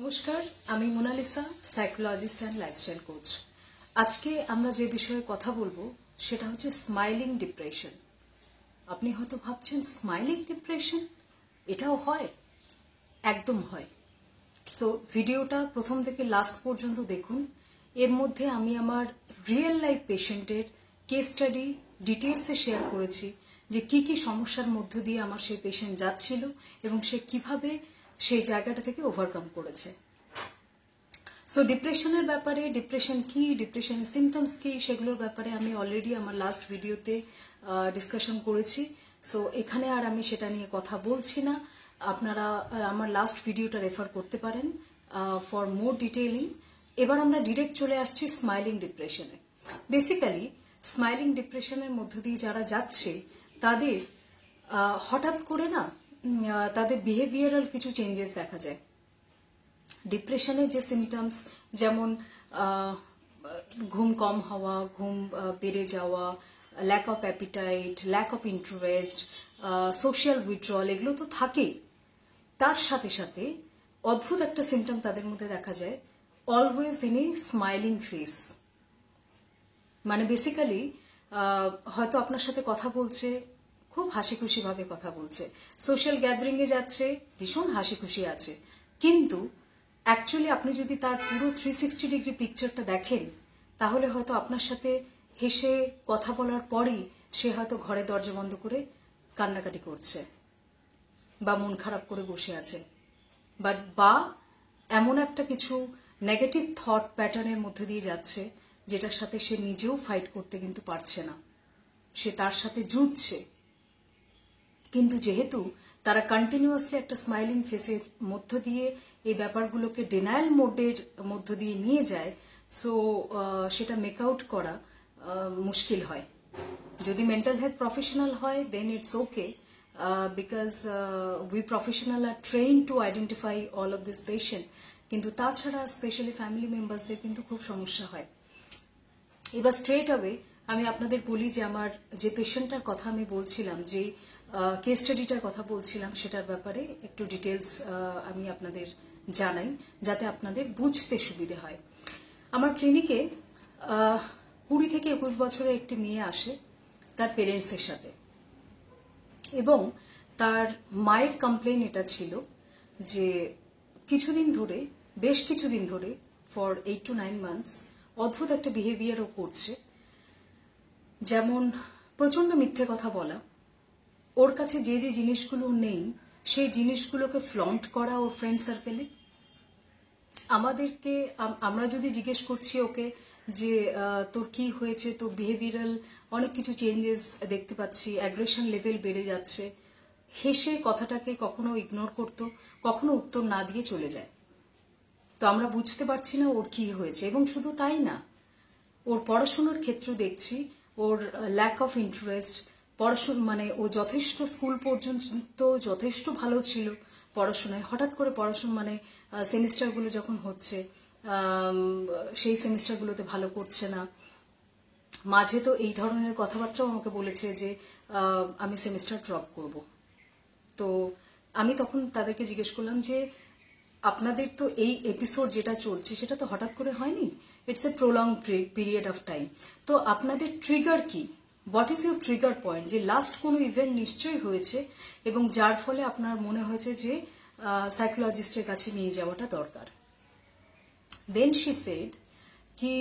নমস্কার, আমি Monalisa, psychologist and lifestyle coach. আজকে আমরা যে বিষয়ে কথা বলবো সেটা হচ্ছে স্মাইলিং ডিপ্রেশন। আপনি হয়তো ভাবছেন স্মাইলিং ডিপ্রেশন এটাও হয়? একদম হয়। সো ভিডিওটা প্রথম থেকে লাস্ট পর্যন্ত দেখুন। এর মধ্যে আমি আমার রিয়েল লাইফ পেশেন্টের কেস স্টাডি ডিটেলসে শেয়ার করেছি যে কি কি সমস্যার মধ্য দিয়ে আমার সেই পেশেন্ট যাচ্ছিল এবং সে কিভাবে সেই জায়গাটা থেকে ওভারকাম করেছে। সো ডিপ্রেশনের ব্যাপারে, ডিপ্রেশন কি, ডিপ্রেশনের সিমটমস কি, সেগুলোর ব্যাপারে আমি অলরেডি আমার লাস্ট ভিডিওতে ডিসকাশন করেছি। সো এখানে আর আমি সেটা নিয়ে কথা বলছি না। আপনারা আমার লাস্ট ভিডিওটা রেফার করতে পারেন ফর মোর ডিটেইলিং। এবার আমরা ডিরেক্ট চলে আসছি স্মাইলিং ডিপ্রেশনে। বেসিক্যালি স্মাইলিং ডিপ্রেশনের মধ্য দিয়ে যারা যাচ্ছে তাদের হঠাৎ করে না তাদের বিহেভিয়ারাল কিছু চেঞ্জেস দেখা যায়। ডিপ্রেশনের যে সিমটমস, যেমন ঘুম কম হওয়া, ঘুম বেড়ে যাওয়া, lack of appetite, lack of interest, social withdrawal, এগুলো তো থাকেই। তার সাথে সাথে অদ্ভুত একটা সিমটম তাদের মধ্যে দেখা যায়, always in a smiling face. মানে বেসিক্যালি হয়তো আপনার সাথে কথা বলছে, খুব হাসি খুশি ভাবে কথা বলছে, সোশ্যাল গ্যাদারিং এ যাচ্ছে, ভীষণ হাসি খুশি আছে, কিন্তু অ্যাকচুয়ালি আপনি যদি তার পুরো 360 ডিগ্রি পিকচারটা দেখেন তাহলে হয়তো আপনার সাথে হেসে কথা বলার পরই সে হয়তো ঘরে দরজা বন্ধ করে কান্নাকাটি করছে বা মন খারাপ করে বসে আছে, বা এমন একটা কিছু নেগেটিভ থট প্যাটার্নের মধ্যে দিয়ে যাচ্ছে যেটার সাথে সে নিজেও ফাইট করতে কিন্তু পারছে না, সে তার সাথে যুদ্ধছে। কিন্তু যেহেতু তারা কন্টিনিউয়াসলি একটা স্মাইলিং ফেসের মধ্য দিয়ে এই ব্যাপারগুলোকে ডিনায়াল মোডের মধ্য দিয়ে নিয়ে যায়, সো সেটা মেক আউট করা মুশকিল হয়। যদি মেন্টাল হেলথ প্রফেশনাল হয় then it's okay, because we professional are train to identify all of this patient, কিন্তু তাছাড়া স্পেশালি ফ্যামিলি মেম্বার্সদের কিন্তু খুব সমস্যা হয়। এবার স্ট্রেট অ্যাওয়ে আমি আপনাদের বলি যে আমার যে পেশেন্টটার কথা আমি বলছিলাম, যে কেস স্টাডিটার কথা বলছিলাম, সেটার ব্যাপারে একটু ডিটেলস আমি আপনাদের জানাই যাতে আপনাদের বুঝতে সুবিধে হয়। আমার ক্লিনিকে 20 থেকে 21 বছরের একটি মেয়ে আসে তার পেরেন্টসের সাথে, এবং তার মায়ের কমপ্লেন এটা ছিল যে কিছুদিন ধরে, বেশ কিছুদিন ধরে, ফর 8 to 9 months অদ্ভুত একটা বিহেভিয়ারও করছে। যেমন প্রচন্ড মিথ্যে কথা বলা, ওর কাছে যে যে জিনিসগুলো নেই সেই জিনিসগুলোকে ফ্লন্ট করা ওর ফ্রেন্ড সার্কেলে। আমরা যদি জিজ্ঞেস করছি ওকে যে তোর কি হয়েছে, তোর বিহেভিয়ারাল অনেক কিছু চেঞ্জেস দেখতে পাচ্ছি, অ্যাগ্রেশন লেভেল বেড়ে যাচ্ছে, হেসে কথাটাকে কখনো ইগনোর করতো, কখনো উত্তর না দিয়ে চলে যায়। তো আমরা বুঝতে পারছি না ওর কি হয়েছে। এবং শুধু তাই না, ওর পড়াশোনার ক্ষেত্র দেখছি ওর ল্যাক অফ ইন্টারেস্ট। মানে ও যথেষ্ট স্কুল পর্যন্ত যথেষ্ট ভালো ছিল পড়াশোনায়, হঠাৎ করে পড়াশোনা মানে সেমিস্টারগুলো যখন হচ্ছে সেই সেমিস্টারগুলোতে ভালো করছে না। মাঝে তো এই ধরনের কথাবার্তাও আমাকে বলেছে যে আমি সেমিস্টার ড্রপ করব। তো আমি তখন তাদেরকে জিজ্ঞেস করলাম যে আপনাদের তো এই এপিসোড যেটা চলছে সেটা তো হঠাৎ করে হয়নি, it's a prolong period of time. তো আপনাদের ট্রিগার কি, what is your trigger point, যে লাস্ট কোনো ইভেন্ট নিশ্চয়ই হয়েছে এবং যার ফলে আপনার মনে হয়েছে যে সাইকোলজিস্টের কাছে নিয়ে যাওয়াটা দরকার। দেন শি সেড কি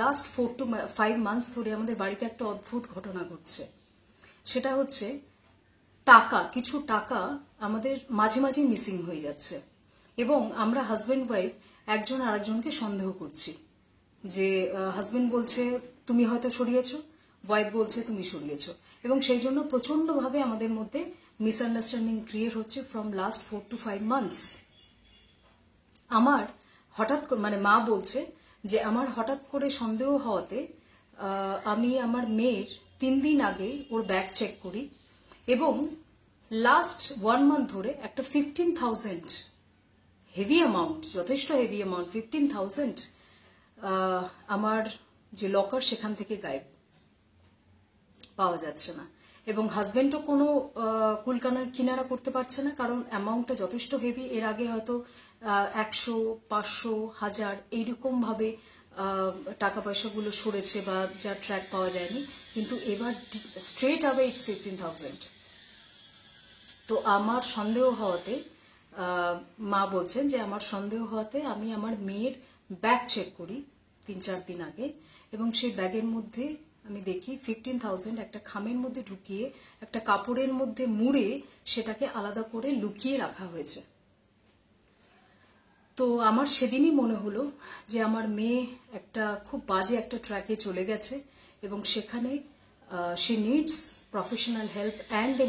লাস্ট 4 to 5 months ধরে আমাদের বাড়িতে একটা অদ্ভুত ঘটনা ঘটছে। সেটা হচ্ছে কিছু টাকা আমাদের মাঝে মাঝে মিসিং হয়ে যাচ্ছে, এবং আমরা হাজব্যান্ড ওয়াইফ একজন আরেকজনকে সন্দেহ করছি যে হাজব্যান্ড বলছে তুমি হয়তো সরিয়েছো, ওয়াইফ বলছে তুমি সরিয়েছো, এবং সেই জন্য প্রচন্ডভাবে আমাদের মধ্যে মিসআন্ডারস্ট্যান্ডিং ক্রিয়েট হচ্ছে ফ্রম লাস্ট 4 to 5 months। আমার হঠাৎ মানে মা বলছে যে আমার হঠাৎ করে সন্দেহ হওয়াতে আমি আমার মেয়ের 3 দিন আগে ওর ব্যাগ চেক করি, এবং লাস্ট 1 month ধরে একটা 15,000 হেভি অ্যামাউন্ট, যথেষ্ট হেভি অ্যামাউন্ট, 15,000 আমার যে লকার সেখান থেকে গায়েব, পাওয়া যাচ্ছে না। এবং হাজবেন্ডও কোনো কিনারা করতে পারছে না, কারণ অ্যামাউন্টটা যথেষ্ট হেভি। এর আগে হয়তো 100, 500, 1000 এইরকম ভাবে টাকা পয়সাগুলো সরেছে বা যা ট্র্যাক পাওয়া যায়নি, কিন্তু এবার স্ট্রেট আওয়ে ইটস 15,000। তো আমার সন্দেহ হওয়াতে মা বলছেন যে আমার সন্দেহ হওয়াতে আমি আমার মেয়ের ব্যাগ চেক করি 3-4 দিন আগে, এবং সেই ব্যাগের মধ্যে আমি দেখি 15,000 একটা খামের মধ্যে ঢুকিয়ে একটা কাপড়ের মধ্যে মুড়ে সেটাকে আলাদা করে লুকিয়ে রাখা হয়েছে। তো আমার সেদিনই মনে হলো যে আমার মেয়ে একটা খুব বাজে একটা ট্র্যাকে চলে গেছে, এবং সেখানে she needs professional help and a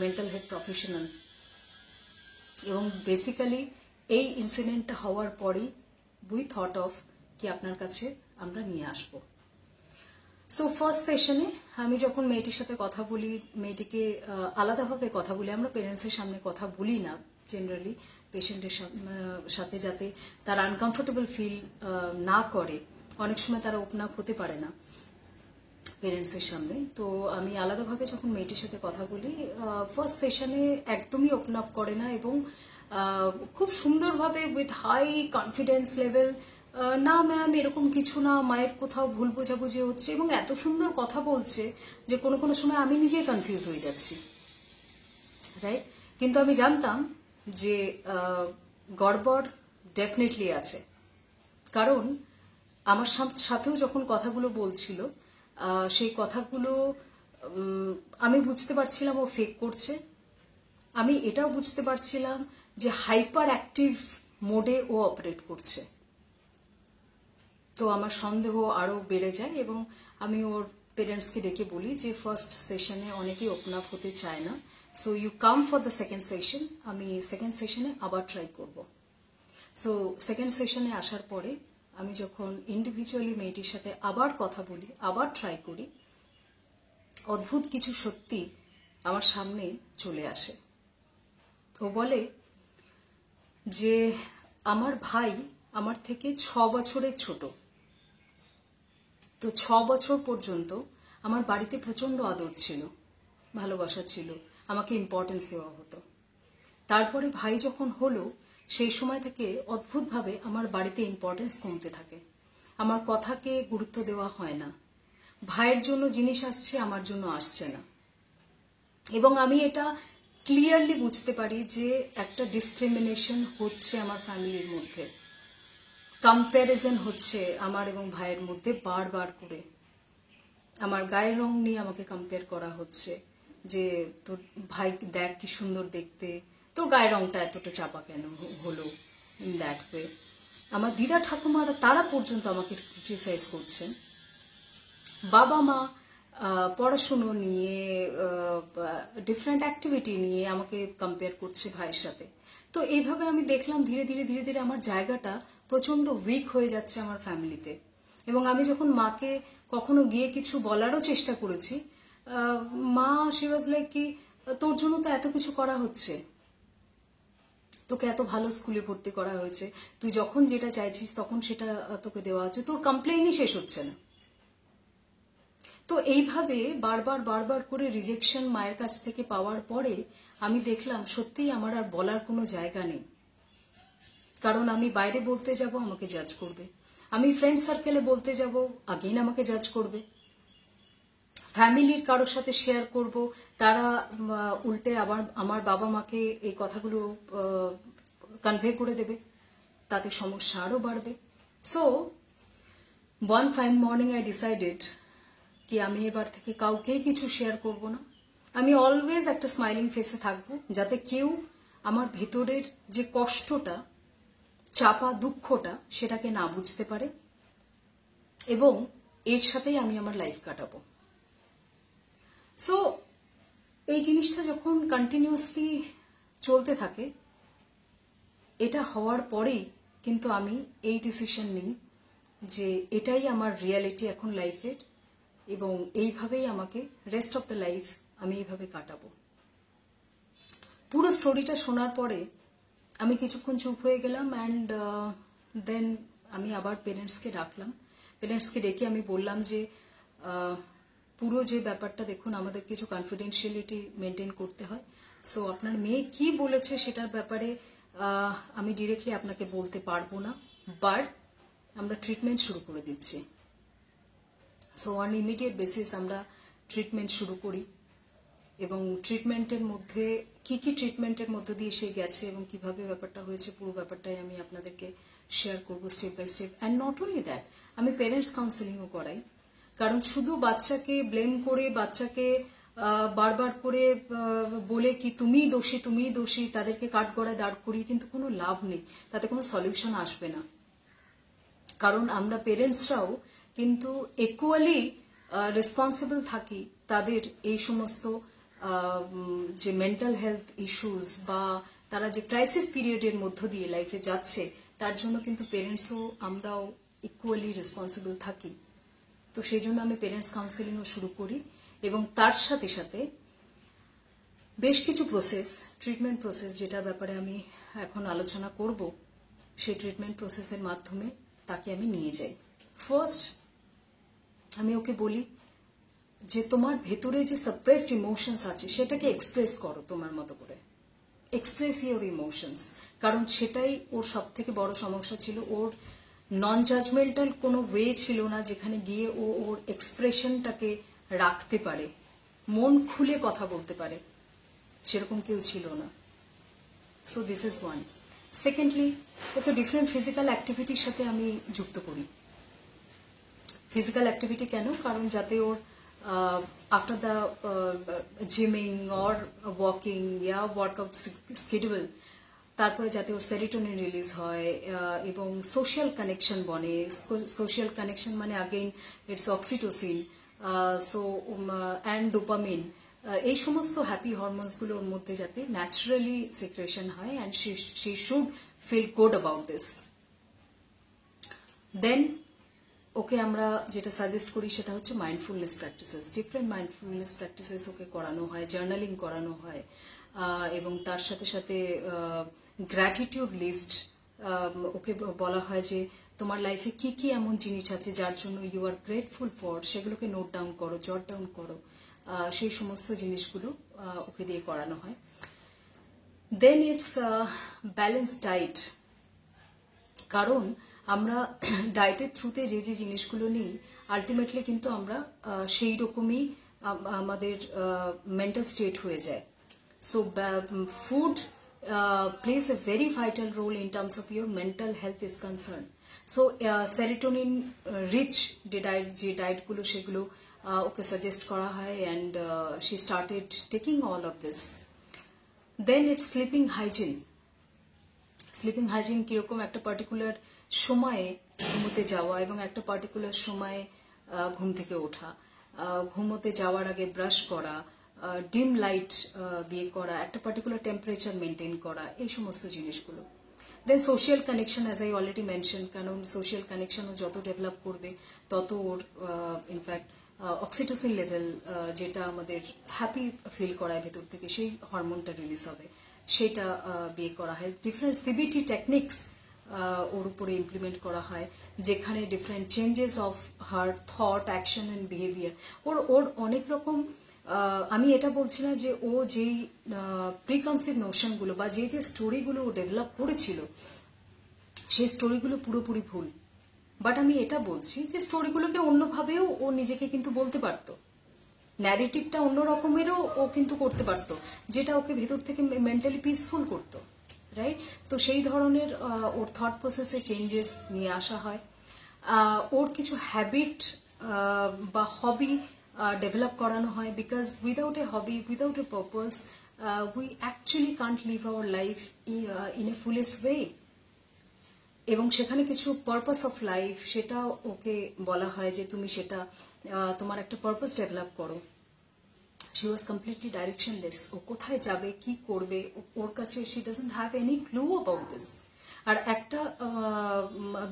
mental health professional. এবং বেসিক্যালি এই ইনসিডেন্টটা হওয়ার পরেই উই থট অফ কি আপনার কাছে আমরা নিয়ে আসবো। সো ফার্স্ট সেশনে আমি যখন মেয়েটির সাথে কথা বলি, মেয়েটিকে আলাদাভাবে কথা বলি, আমরা পেরেন্টসের সামনে কথা বলি না জেনারেলি পেশেন্টের সাথে, যাতে তারা আনকমফোর্টেবল ফিল না করে। অনেক সময় তারা ওপেন আপ হতে পারে না পেরেন্টসের সামনে। তো আমি আলাদাভাবে যখন মেয়েটির সাথে কথা বলি, ফার্স্ট সেশনে একদমই ওপেন আপ করে না, এবং খুব সুন্দরভাবে উইথ হাই কনফিডেন্স লেভেল, না ম্যাম এরকম কিছু না, মায়ের কোথাও ভুল বোঝাবুঝি হচ্ছে, এবং এত সুন্দর কথা বলছে যে কোনো কোনো সময় আমি নিজেই কনফিউজ হয়ে যাচ্ছি, রাইট? কিন্তু আমি জানতাম যে গড়বড় ডেফিনেটলি আছে, কারণ আমার সাথেও যখন কথাগুলো বলছিল সেই কথাগুলো আমি বুঝতে পারছিলাম ও ফেক করছে। আমি এটাও বুঝতে পারছিলাম যে হাইপার অ্যাক্টিভ মোডে ও অপারেট করছে। তো আমার সন্দেহ আরো বেড়ে যায়, এবং আমি ওর পেরেন্টসকে ডেকে বলি যে ফার্স্ট সেশনে অনেকেই ওপেন আপ হতে চায় না, so you come for the second session, আমি সেকেন্ড সেশনে আবার ট্রাই করব। সো সেকেন্ড সেশনে আসার পরে আমি যখন ইন্ডিভিজুয়ালি মেয়েটির সাথে আবার কথা বলি, আবার ট্রাই করি, অদ্ভুত কিছু সত্যি আমার সামনে চলে আসে। ও বলে যে আমার ভাই আমার থেকে 6 বছরের ছোট, তো 6 বছর পর্যন্ত আমার বাড়িতে প্রচন্ড আদর ছিল, ভালোবাসা ছিল, আমাকে ইম্পর্টেন্স দেওয়া হতো। তারপরে ভাই যখন হলো, সেই সময় থেকে অদ্ভুতভাবে আমার বাড়িতে ইম্পর্টেন্স কমতে থাকে, আমার কথাকে গুরুত্ব দেওয়া হয় না, ভাইয়ের জন্য জিনিস আসছে, আমার জন্য আসছে না। এবং আমি এটা ক্লিয়ারলি বুঝতে পারি যে একটা ডিসক্রিমিনেশন হচ্ছে আমার ফ্যামিলির মধ্যে, কম্প্যারিজন হচ্ছে আমার এবং ভাইয়ের মধ্যে বারবার করে। আমার গায়ের রং নিয়ে আমাকে কম্পেয়ার করা হচ্ছে যে তোর ভাই দেখ কি সুন্দর দেখতে, তোর গায়ের রংটা এতটা চাপা কেন হলো, ইন দ্যাট ওয়ে। আমার দিদা ঠাকুমারা তারা পর্যন্ত আমাকে ক্রিটিসাইজ করছেন। বাবা মা পড়াশুনো নিয়ে, ডিফারেন্ট অ্যাক্টিভিটি নিয়ে আমাকে কম্পেয়ার করছে ভাইয়ের সাথে। তো এইভাবে আমি দেখলাম ধীরে ধীরে ধীরে ধীরে আমার জায়গাটা প্রচন্ড উইক হয়ে যাচ্ছে আমার ফ্যামিলিতে। এবং আমি যখন মাকে কখনো গিয়ে কিছু বলারও চেষ্টা করেছি, মা শি ওয়াজ লাইক কি তোর জন্য তো এত কিছু করা হচ্ছে, তোকে এত ভালো স্কুলে ভর্তি করা হয়েছে, তুই যখন যেটা চাইছিস তখন সেটা তোকে দেওয়া হচ্ছে, তোর কমপ্লেইনই শেষ হচ্ছে না। তো এইভাবে বারবার বারবার করে রিজেকশন মায়ের কাছ থেকে পাওয়ার পরে আমি দেখলাম সত্যিই আমার আর বলার কোনো জায়গা নেই, কারণ আমি বাইরে বলতে যাব আমাকে জাজ করবে, আমি ফ্রেন্ড সার্কেলে বলতে যাব আগেই আমাকে জাজ করবে, ফ্যামিলির কারোর সাথে শেয়ার করব তারা উল্টে আবার আমার বাবা মাকে এই কথাগুলো কনভে করে দেবে, তাতে সমস্যা আরো বাড়বে। So one fine morning I decided কি আমি এবার থেকে কাউকেই কিছু শেয়ার করব না। আমি অলওয়েজ একটা স্মাইলিং ফেসে থাকবো, যাতে কেউ আমার ভেতরের যে কষ্টটা, চাপা দুঃখটা সেটাকে না বুঝতে পারে, এবং এর সাথেই আমি আমার লাইফ কাটাবো। সো এই জিনিসটা যখন কন্টিনিউয়াসলি চলতে থাকে, এটা হওয়ার পরেই কিন্তু আমি এই ডিসিশন নিই যে এটাই আমার রিয়ালিটি এখন লাইফের, এবং এইভাবেই আমাকে রেস্ট অফ দ্য লাইফ আমি এইভাবে কাটাবো। পুরো স্টোরিটা শোনার পরে আমি কিছুক্ষণ চুপ হয়ে গেলাম, অ্যান্ড দেন আমি আবার পেরেন্টসকে ডাকলাম। পেরেন্টসকে ডেকে আমি বললাম যে পুরো যে ব্যাপারটা দেখুন, আমাদের কিছু কনফিডেন্সিয়ালিটি মেনটেন করতে হয়। সো আপনার মেয়ে কি বলেছে সেটার ব্যাপারে আমি ডিরেক্টলি আপনাকে বলতে পারবো না, বাট আমরা ট্রিটমেন্ট শুরু করে দিচ্ছি। সো অন ইমিডিয়েট বেসিস আমরা ট্রিটমেন্ট শুরু করি, এবং ট্রিটমেন্টের মধ্যে কি ট্রিটমেন্টের মধ্যে দিয়ে সে গেছে এবং কিভাবে ব্যাপারটা হয়েছে, পুরো ব্যাপারটাই আমি আপনাদেরকে শেয়ার করবো step by step. And not only that, আমি পেরেন্টস কাউন্সেলিংও করাই। কারণ শুধু বাচ্চাকে ব্লেম করে, বাচ্চাকে বারবার করে বলে কি তুমিই দোষী, তাদেরকে কাঠগড়ায় দাঁড় করিয়ে কিন্তু কোনো লাভ নেই, তাতে কোনো সলিউশন আসবে না। কারণ আমরা পেরেন্টসরাও কিন্তু ইকুয়ালি রেসপন্সিবল থাকি তাদের এই সমস্ত যে মেন্টাল হেলথ ইস্যুস বা তারা যে ক্রাইসিস পিরিয়ডের মধ্য দিয়ে লাইফে যাচ্ছে, তার জন্য কিন্তু পেরেন্টসও আমরাও ইকুয়ালি রেসপন্সিবল থাকি। তো সেই জন্য আমি পেরেন্টস কাউন্সেলিংও শুরু করি, এবং তার সাথে সাথে বেশ কিছু ট্রিটমেন্ট প্রসেস যেটার ব্যাপারে আমি এখন আলোচনা করব, সেই ট্রিটমেন্ট প্রসেসের মাধ্যমে তাকে আমি নিয়ে যাই। ফার্স্ট আমি ওকে বলি যে তোমার ভেতরে যে সাপ্রেসড ইমোশনস আছে সেটাকে এক্সপ্রেস করো তোমার মতো করে, এক্সপ্রেস ইউর ইমোশনস। কারণ সেটাই ওর সব থেকে বড় সমস্যা ছিল, ওর নন জাজমেন্টাল কোনো ওয়ে ছিল না যেখানে গিয়ে ও ওর এক্সপ্রেশনটাকে রাখতে পারে, মন খুলে কথা বলতে পারে, সেরকম কেউ ছিল না। So this is one. Secondly, okay different physical অ্যাক্টিভিটির সাথে আমি যুক্ত করি। ফিজিক্যাল অ্যাক্টিভিটি কেন? কারণ যাতে ওর after the gyming or walking ইয়া ওয়ার্কআউট স্কেডিউল, তারপরে যাতে ওর সেরিটোনিন রিলিজ হয় এবং সোশ্যাল কানেকশন বনে। সোশ্যাল কানেকশন মানে again it's oxytocin, so and dopamine, এই সমস্ত হ্যাপি হরমোনসগুলোর মধ্যে যাতে ন্যাচারালি সিক্রেশন হয়, and she should feel good about this. Then okay আমরা যেটা সাজেস্ট করি সেটা হচ্ছে mindfulness practices. Different mindfulness practices okay করানো হয়, জার্নালিং করানো হয়, এবং তার সাথে সাথে গ্র্যাটিটিউড লিস্ট ওকে বলা হয় যে তোমার লাইফে কি কি এমন জিনিস আছে যার জন্য ইউ আর গ্রেটফুল ফর, সেগুলোকে নোট ডাউন করো, জট ডাউন করো, সেই সমস্ত জিনিসগুলো ওকে দিয়ে করানো হয়। Then it's balance diet. কারণ আমরা ডায়েটের থ্রুতে যে যে জিনিসগুলো নিই, আলটিমেটলি কিন্তু আমরা সেই রকমই আমাদের মেন্টাল স্টেট হয়ে যায়। So food plays a very vital role in terms of your mental health is concerned. So serotonin rich যে ডায়েটগুলো সেগুলো ওকে সাজেস্ট করা হয়, and she started taking all of this. Then it's sleeping hygiene. Sleeping hygiene কিরকম? একটা particular সময়ে ঘুমোতে যাওয়া এবং একটা পার্টিকুলার সময়ে ঘুম থেকে ওঠা, ঘুমোতে যাওয়ার আগে ব্রাশ করা, ডিম লাইট দিয়ে করা, একটা পার্টিকুলার টেম্পারেচার মেনটেন করা, এই সমস্ত জিনিসগুলো। Then social connection, as I already mention, কারণ সোশ্যাল কানেকশনও যত ডেভেলপ করবে তত ওর ইনফ্যাক্ট অক্সিটোসিন লেভেল, যেটা আমাদের হ্যাপি ফিল করায় ভেতর থেকে, সেই হরমোনটা রিলিজ হবে, সেটা বিয়ে করা হয়। ডিফারেন্ট সিবিটি টেকনিক্স ওর উপরে ইমপ্লিমেন্ট করা হয়, যেখানে different changes of her thought, action and behaviour, ওর অনেক রকম। আমি এটা বলছি না যে ও যেই প্রিকনসিভ নোশনগুলো বা যে যে স্টোরিগুলো ও ডেভেলপ করেছিল সেই স্টোরিগুলো পুরোপুরি ভুল, বাট আমি এটা বলছি যে স্টোরিগুলোকে অন্যভাবেও ও নিজেকে কিন্তু বলতে পারতো, ন্যারেটিভটা অন্য রকমেরও ও কিন্তু করতে পারতো, যেটা ওকে ভেতর থেকে মেন্টালি পিসফুল করতো, রাইট? তো সেই ধরনের ওর থট প্রসেসে চেঞ্জেস নিয়ে আসা হয়। ওর কিছু হ্যাবিট বা হবি ডেভেলপ করানো হয়, because without a hobby, without a purpose, we actually can't live our life in a fullest way. এবং সেখানে কিছু পারপাস অফ লাইফ, সেটা ওকে বলা হয় যে তুমি সেটা তোমার একটা পারপাস ডেভেলপ করো। শি ওয়াজ কমপ্লিটলি ডাইরেকশনলেস, ও কোথায় যাবে, কি করবে, ওর কাছে she doesn't have any clue about this. আর একটা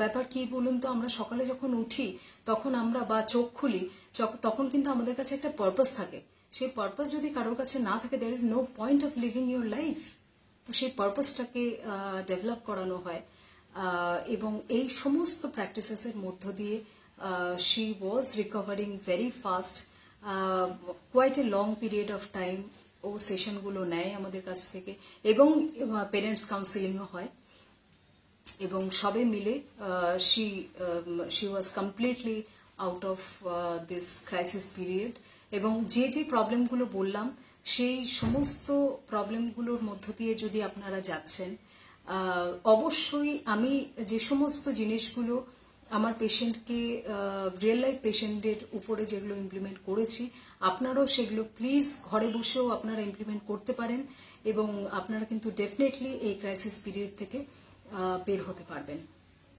ব্যাপার কি বলুন তো, আমরা সকালে যখন উঠি তখন আমরা বা চোখ খুলি, তখন কিন্তু আমাদের কাছে একটা পারপাস থাকে। সেই পারপাস যদি কারোর কাছে না থাকে, there is no point of living your life. তো সেই পারপাসটাকে ডেভেলপ করানো হয়, এবং এই সমস্ত প্র্যাকটিসেসের মধ্য দিয়ে she was recovering very fast, quite a long period of time ও সেশনগুলো নেয় আমাদের কাছ থেকে, এবং পেরেন্টস কাউন্সিলিংও হয়, এবং সবে মিলে she was completely out of this crisis period. এবং যে যে প্রবলেমগুলো বললাম সেই সমস্ত প্রবলেমগুলোর মধ্য দিয়ে যদি আপনারা যাচ্ছেন, অবশ্যই আমি যে সমস্ত জিনিসগুলো আমার পেশেন্টকে রিয়েল লাইফ পেশেন্টের উপরে যেগুলো ইমপ্লিমেন্ট করেছি, আপনারাও সেগুলো প্লিজ ঘরে বসেও আপনারা ইমপ্লিমেন্ট করতে পারেন, এবং আপনারা কিন্তু ডেফিনেটলি এই ক্রাইসিস পিরিয়ড থেকে বের হতে পারবেন।